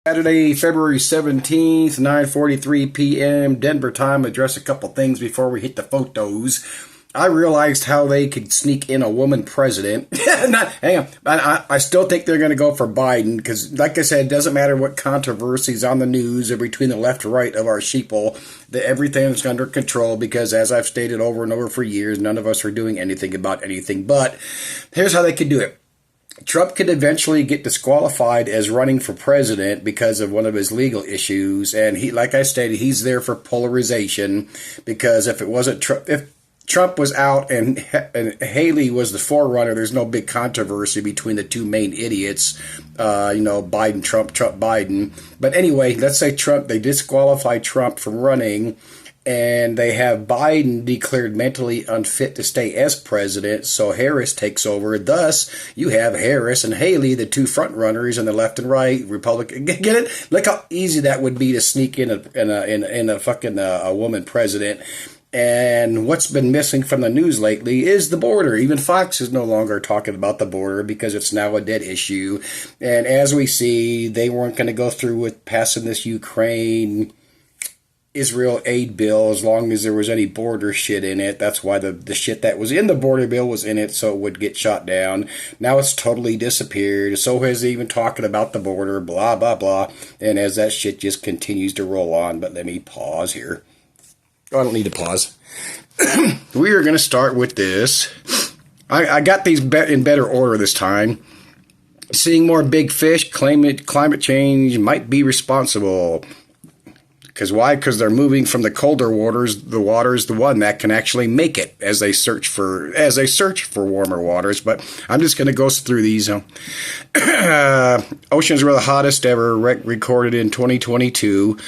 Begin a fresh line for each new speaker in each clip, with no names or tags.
Saturday, February 17th, 9:43 p.m. Denver time. Address a couple things before we hit the photos. I realized how they could sneak in a woman president. Hang on. I still think they're going to go for Biden because, like I said, it doesn't matter what controversies on the news or between the left or right of our sheeple, that everything's under control because, as I've stated over and over for years, none of us are doing anything about anything. But here's how they could do it. Trump could eventually get disqualified as running for president because of one of his legal issues. And he, like I stated, he's there for polarization because if it wasn't Trump, if Trump was out and Haley was the forerunner, there's no big controversy between the two main idiots, Biden, Trump, Biden. But anyway, let's say they disqualify Trump from running, and they have Biden declared mentally unfit to stay as president, so Harris takes over. Thus, you have Harris and Haley, the two front runners, and the left and right Republican. Get it? Look how easy that would be to sneak in a woman president. And what's been missing from the news lately is the border. Even Fox is no longer talking about the border because it's now a dead issue. And as we see, they weren't going to go through with passing this Israel aid bill as long as there was any border shit in it. That's why the shit that was in the border bill was in it, so it would get shot down. Now it's totally disappeared. So has even talking about the border, blah, blah, blah. And as that shit just continues to roll on. But let me pause here. I don't need to pause. We are going to start with this. I got these in better order this time. Seeing more big fish, climate change might be responsible. Because why? Because they're moving from the colder waters. The water's the one that can actually make it as they search for warmer waters. But I'm just going to go through these. Oceans were the hottest ever recorded in 2022.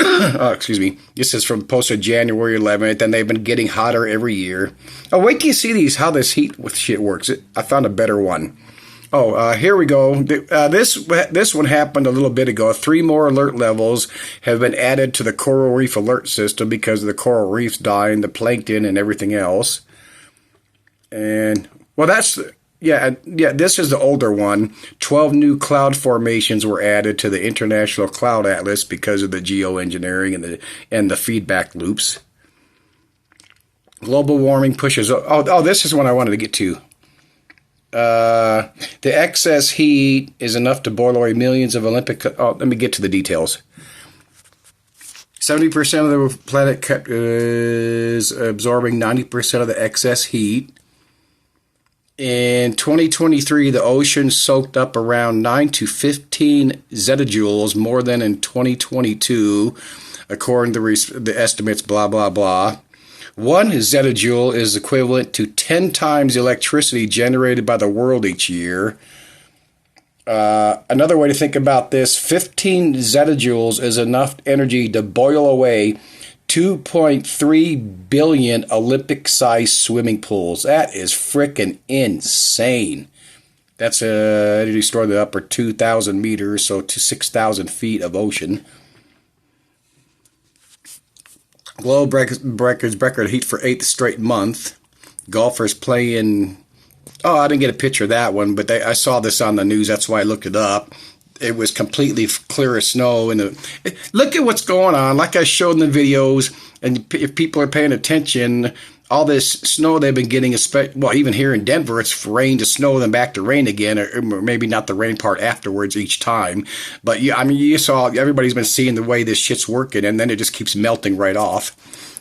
Excuse me. This is from posted January 11th, and they've been getting hotter every year. Oh, wait till you see these, how this heat with shit works. I found a better one. Oh, here we go. This one happened a little bit ago. 3 more alert levels have been added to the coral reef alert system because of the coral reefs dying, the plankton, and everything else. And, well, this is the older one. 12 new cloud formations were added to the International Cloud Atlas because of the geoengineering and the feedback loops. Global warming pushes... this is one I wanted to get to. The excess heat is enough to boil away millions of Olympic... let me get to the details. 70% of the planet is absorbing 90% of the excess heat. In 2023, the ocean soaked up around 9 to 15 zettajoules more than in 2022, according to the estimates, blah, blah, blah. 1 zettajoule is equivalent to 10 times the electricity generated by the world each year. Another way to think about this, 15 zettajoules is enough energy to boil away 2.3 billion Olympic-sized swimming pools. That is frickin' insane. That's energy stored in the upper 2,000 meters, so to 6,000 feet of ocean. Globe record heat for 8th straight month. Golfers playing... Oh, I didn't get a picture of that one, but I saw this on the news. That's why I looked it up. It was completely clear of snow. Look at what's going on. Like I showed in the videos, and if people are paying attention, all this snow they've been getting, even here in Denver, it's rain to snow, then back to rain again, or maybe not the rain part afterwards each time. But you saw, everybody's been seeing the way this shit's working, and then it just keeps melting right off.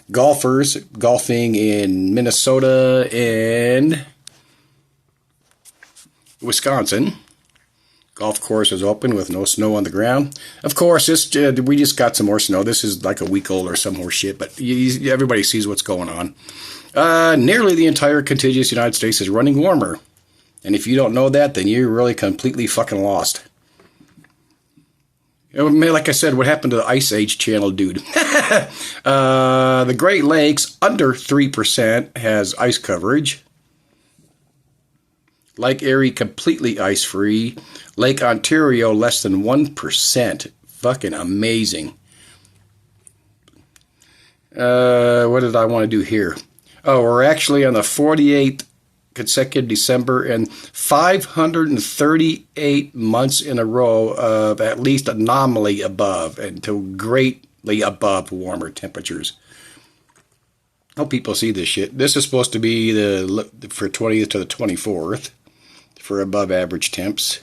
Golfers golfing in Minnesota and Wisconsin. Golf course is open with no snow on the ground. Of course, we just got some more snow. This is like a week old or some more shit, but everybody sees what's going on. Nearly the entire contiguous United States is running warmer. And if you don't know that, then you're really completely fucking lost. Like I said, what happened to the Ice Age channel dude? The Great Lakes, under 3% has ice coverage. Lake Erie, completely ice-free. Lake Ontario, less than 1%. Fucking amazing. What did I want to do here? Oh, we're actually on the 48th consecutive December and 538 months in a row of at least anomaly above and to greatly above warmer temperatures. I hope people see this shit. This is supposed to be for 20th to the 24th for above average temps.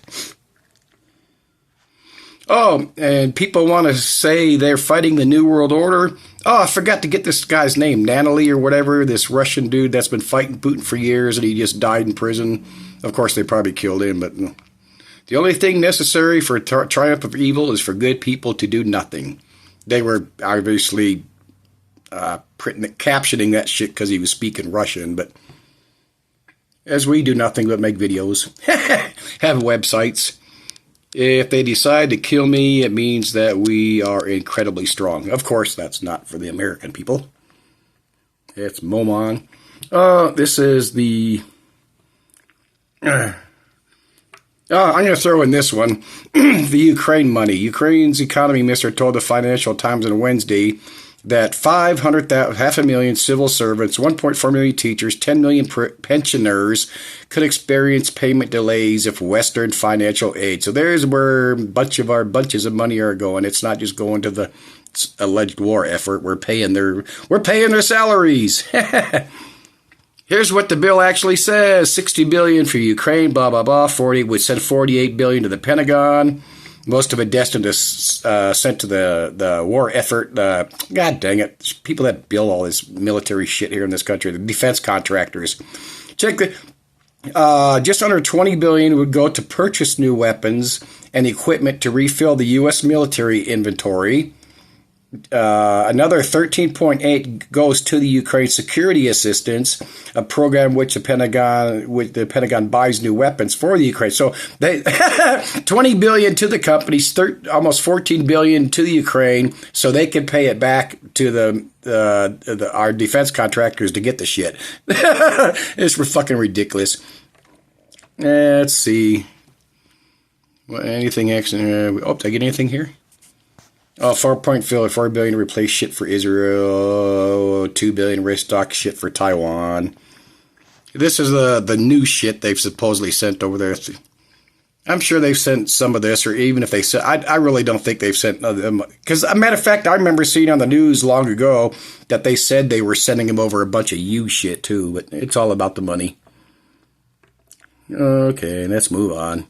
Oh, and people want to say they're fighting the New World Order. Oh, I forgot to get this guy's name, Nanali or whatever, this Russian dude that's been fighting Putin for years and he just died in prison. Of course, they probably killed him, but the only thing necessary for triumph of evil is for good people to do nothing. They were obviously captioning that shit because he was speaking Russian, but as we do nothing but make videos, have websites. If they decide to kill me, it means that we are incredibly strong. Of course, that's not for the American people. It's Momon. This is the... I'm going to throw in this one. The Ukraine money. Ukraine's economy minister told the Financial Times on Wednesday that 500,000 civil servants, 1.4 million teachers, 10 million pensioners could experience payment delays if Western financial aid. So there's where our bunches of money are going. It's not just going to the alleged war effort. We're paying their salaries. Here's what the bill actually says: $60 billion for Ukraine, blah blah blah. We send $48 billion to the Pentagon. Most of it destined to sent to the war effort. God dang it. People that build all this military shit here in this country, the defense contractors. Check the just under $20 billion would go to purchase new weapons and equipment to refill the U.S. military inventory. Another 13.8 goes to the Ukraine security assistance, a program which the Pentagon buys new weapons for the Ukraine. So they $20 billion to the companies, almost $14 billion to the Ukraine, so they can pay it back to our defense contractors to get the shit. It's fucking ridiculous. Let's see. Anything extra? Did I get anything here? Oh, $4 billion to replace shit for Israel. $2 billion restock shit for Taiwan. This is the new shit they've supposedly sent over there. I'm sure they've sent some of this, or even if they sent, I really don't think they've sent them. Because, a matter of fact, I remember seeing on the news long ago that they said they were sending them over a bunch of used shit too. But it's all about the money. Okay, let's move on.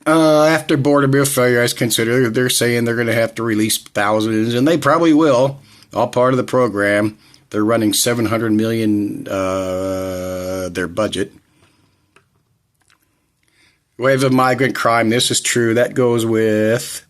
After border bill failure is considered, they're saying they're going to have to release thousands, and they probably will. All part of the program. They're running $700 million their budget. Wave of migrant crime. This is true. That goes with.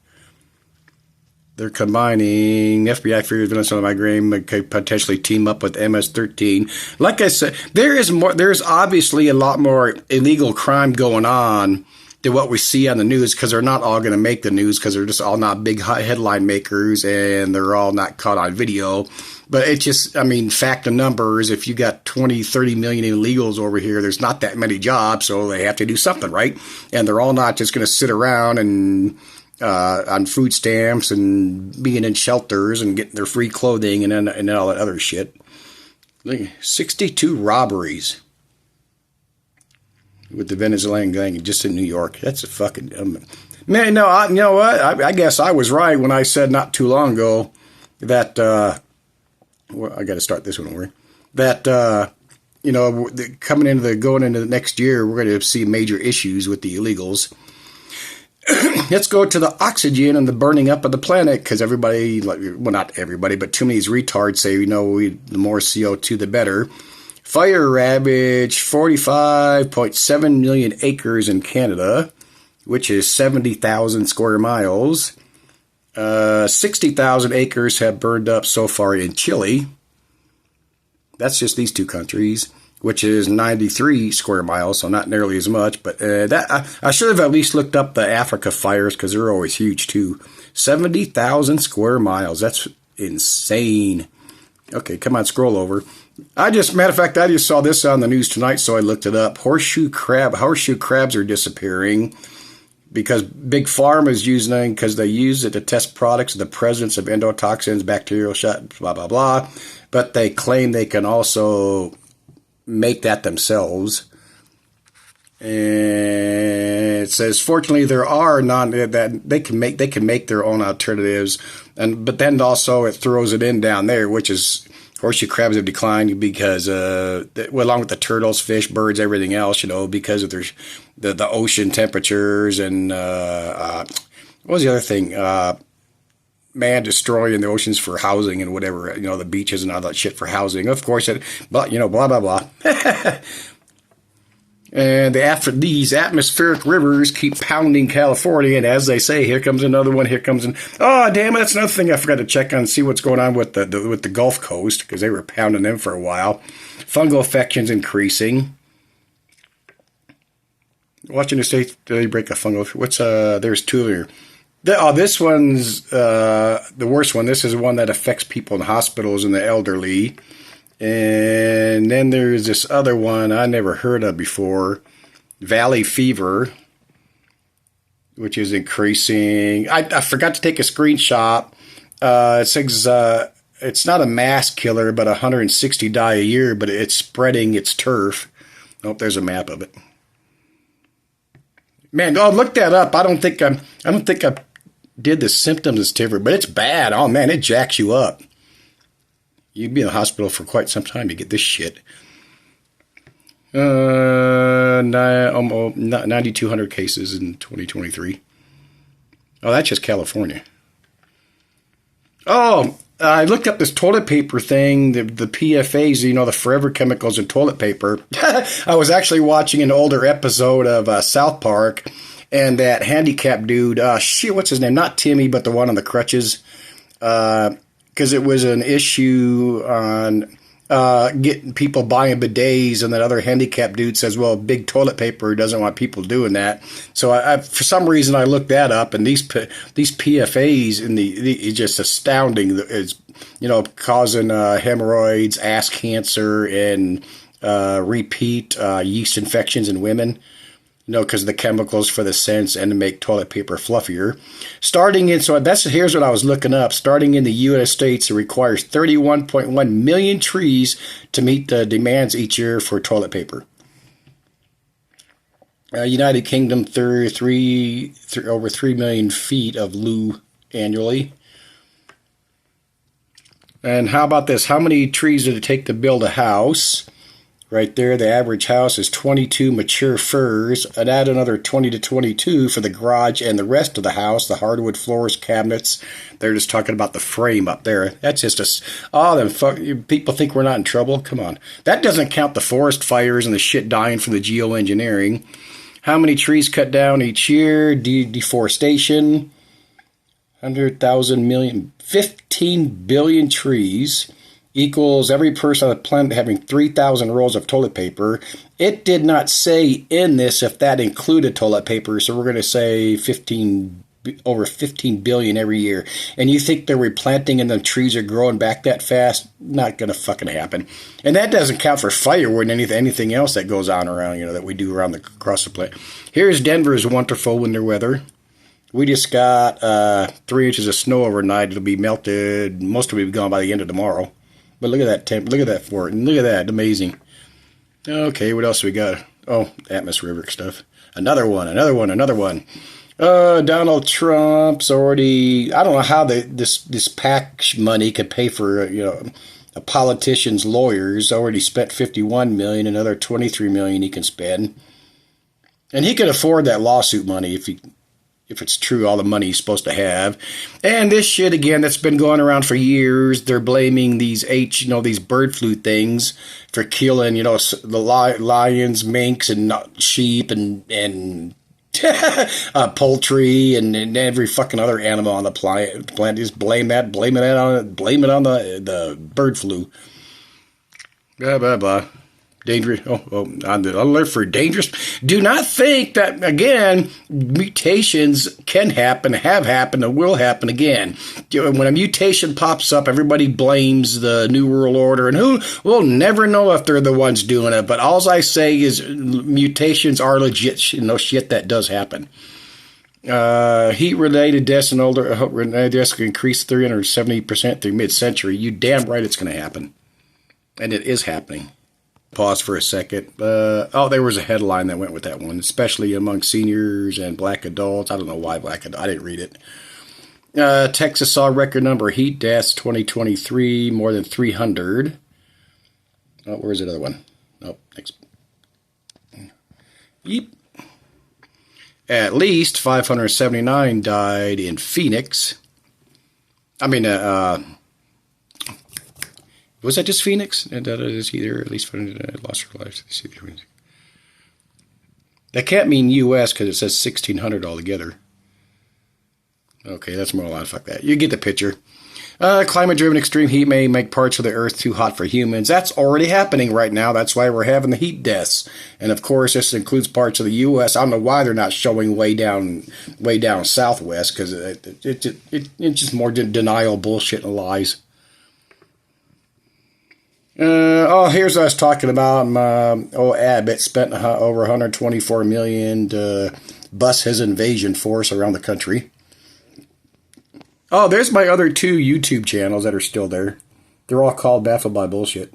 They're combining FBI figures Venezuela migrant could potentially team up with MS-13. Like I said, there's obviously a lot more illegal crime going on than what we see on the news, because they're not all going to make the news because they're just all not big headline makers and they're all not caught on video. But it's just, fact of numbers, if you got 20, 30 million illegals over here, there's not that many jobs, so they have to do something, right? And they're all not just going to sit around and on food stamps and being in shelters and getting their free clothing and all that other shit. 62 robberies with the Venezuelan gang just in New York. That's a fucking... man, no, you know what? I guess I was right when I said not too long ago that... well, I got to start this one over. That, going into the next year, we're going to see major issues with the illegals. Let's go to the oxygen and the burning up of the planet, because everybody, well, not everybody, but too many of these retards say, the more CO2, the better. Fire ravaged 45.7 million acres in Canada, which is 70,000 square miles. 60,000 acres have burned up so far in Chile. That's just these two countries, which is 93 square miles, so not nearly as much. But I should have at least looked up the Africa fires, because they're always huge too. 70,000 square miles. That's insane. Okay, come on, scroll over. Matter of fact, I just saw this on the news tonight, so I looked it up. Horseshoe crabs are disappearing because Big Pharma is using them because they use it to test products of the presence of endotoxins, bacterial shots, blah, blah, blah. But they claim they can also make that themselves. And it says, fortunately, there are that they can make their own alternatives, but then also it throws it in down there, which is horseshoe crabs have declined because along with the turtles, fish, birds, everything else, because of the ocean temperatures and what was the other thing? Man destroying the oceans for housing and whatever, the beaches and all that shit for housing. Of course, blah, blah, blah. And after these atmospheric rivers keep pounding California, and as they say, here comes another one, oh, damn it, that's another thing I forgot to check on and see what's going on with the Gulf Coast, because they were pounding them for a while. Fungal infections increasing. Watching the state, they break a fungal, there's two here. This one's the worst one. This is one that affects people in hospitals and the elderly. And then there's this other one I never heard of before, valley fever, which is increasing. I forgot to take a screenshot. It says it's not a mass killer, but 160 die a year, but it's spreading its turf. Oh, there's a map of it. Man, look that up. I don't think I did the symptoms different, but it's bad. Oh man, it jacks you up. You'd be in the hospital for quite some time to get this shit. 9,200 cases in 2023. Oh, that's just California. Oh, I looked up this toilet paper thing, the PFAs, the forever chemicals in toilet paper. I was actually watching an older episode of South Park, and that handicapped dude, what's his name? Not Timmy, but the one on the crutches. Because it was an issue on getting people buying bidets, and that other handicapped dude says, well, big toilet paper doesn't want people doing that. So I for some reason I looked that up, and these PFAs it's just astounding. It's causing hemorrhoids, ass cancer, and repeat yeast infections in women. Because of the chemicals for the scents and to make toilet paper fluffier. Here's what I was looking up. Starting in the U.S. States, it requires 31.1 million trees to meet the demands each year for toilet paper. United Kingdom, over 3 million feet of loo annually. And how about this? How many trees did it take to build a house? Right there, the average house is 22 mature firs, and add another 20 to 22 for the garage and the rest of the house, the hardwood floors, cabinets. They're just talking about the frame up there. That's just people think we're not in trouble? Come on. That doesn't count the forest fires and the shit dying from the geoengineering. How many trees cut down each year? Deforestation. 100,000 million, 15 billion trees. Equals every person on the planet having 3,000 rolls of toilet paper. It did not say in this if that included toilet paper, so we're going to say over 15 billion every year. And you think they're replanting and the trees are growing back that fast? Not going to fucking happen. And that doesn't count for firewood and anything else that goes on around, that we do across the planet. Here's Denver's wonderful winter weather. We just got 3 inches of snow overnight. It'll be melted. Most of it will be gone by the end of tomorrow. But look at that temp. Look at that fort. And look at that. Amazing. Okay, what else we got? Oh, atmospheric stuff. Another one. Donald Trump's already... I don't know how this PAC money could pay for, a politician's lawyers. Already spent $51 million. Another $23 million he can spend. And he could afford that lawsuit money if it's true, all the money he's supposed to have. And this shit, again, that's been going around for years. They're blaming these these bird flu things for killing, the lions, minks, and sheep, and poultry, and every fucking other animal on the planet. Just blame it on the bird flu. Blah, blah, blah. Dangerous. On the alert for dangerous. Do not think that, again, mutations can happen, have happened, and will happen again. When a mutation pops up, everybody blames the New World Order, and we'll never know if they're the ones doing it. But all I say is mutations are legit. Shit that does happen. Heat-related deaths and older deaths increased 370% through mid-century. You damn right it's going to happen. And it is happening. Pause for a second. Oh, there was a headline that went with that one, especially among seniors and black adults. I don't know why black adults. I didn't read it. Texas saw a record number of heat deaths 2023, more than 300. Oh, where's the other one? Nope. Next. Yep. At least 579 died in Phoenix. I mean, was that just Phoenix? That is either at least lost her life. That can't mean U.S. because it says 1,600 altogether. Okay, that's more line. Fuck that. You get the picture. Climate-driven extreme heat may make parts of the Earth too hot for humans. That's already happening right now. That's why we're having the heat deaths. And of course, this includes parts of the U.S. I don't know why they're not showing way down southwest, because it's just more denial, bullshit, and lies. Here's what I was talking about. Abbott spent over $124 million to bust his invasion force around the country. Oh, there's my other 2 YouTube channels that are still there. They're all called Baffled by Bullshit.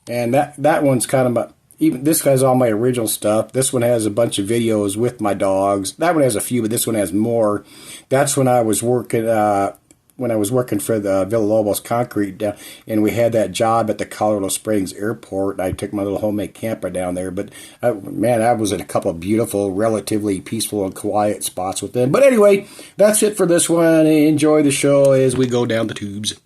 And that one's kind of even this guy's all my original stuff. This one has a bunch of videos with my dogs. That one has a few, but this one has more. That's when I was working for the Villalobos Concrete, and we had that job at the Colorado Springs Airport. I took my little homemade camper down there, but man, I was in a couple of beautiful, relatively peaceful and quiet spots with them. But anyway, that's it for this one. Enjoy the show as we go down the tubes.